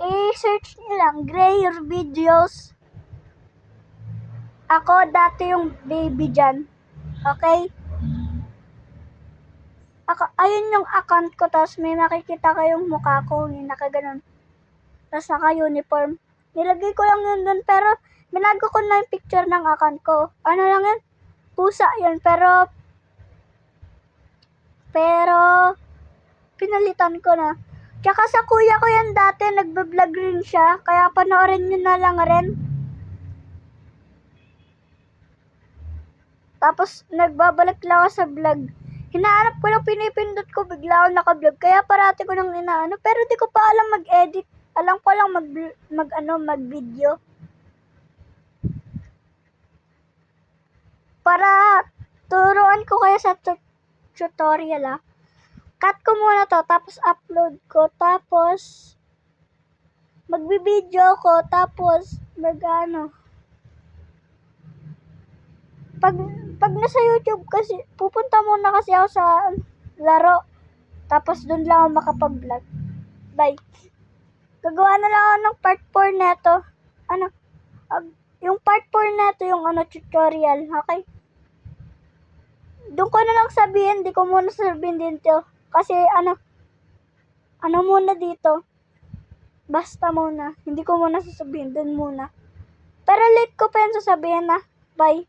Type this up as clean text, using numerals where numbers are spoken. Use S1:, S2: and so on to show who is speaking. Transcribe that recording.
S1: I-search nyo lang, Grayer Videos. Ako dati yung baby dyan. Okay? Ayun yung account ko, tapos may makikita kayong mukha ko, yung nakaganon. Tapos naka-uniform. Nilagay ko lang yun dun, pero binago ko na yung picture ng account ko. Ano lang yun? Pusa yun, pero pinalitan ko na. Tsaka sa kuya ko yan dati, nagbablog rin siya, kaya panoorin nyo na lang rin. Tapos nagbabalik lang ako sa vlog. Hinahanap ko lang, pinipindot ko, bigla ako naka-vlog. Kaya parati ko nang inaano, pero di ko pa alam mag-edit. Alam ko lang mag-video. Para turuan ko kayo sa tutorial Cut ko muna to, tapos upload ko, tapos magbi-video ko, tapos pag nasa YouTube kasi, pupunta muna kasi ako sa laro, tapos dun lang ako makapag-vlog. Bye. Gagawa na lang ako ng part 4 neto. Yung part 4 neto, yung tutorial, okay? Doon ko na lang sabihin, di ko muna sabihin dito. Kasi muna dito. Basta muna. Hindi ko muna sasabihin, doon muna. Pero late ko pa yun sasabihin Bye.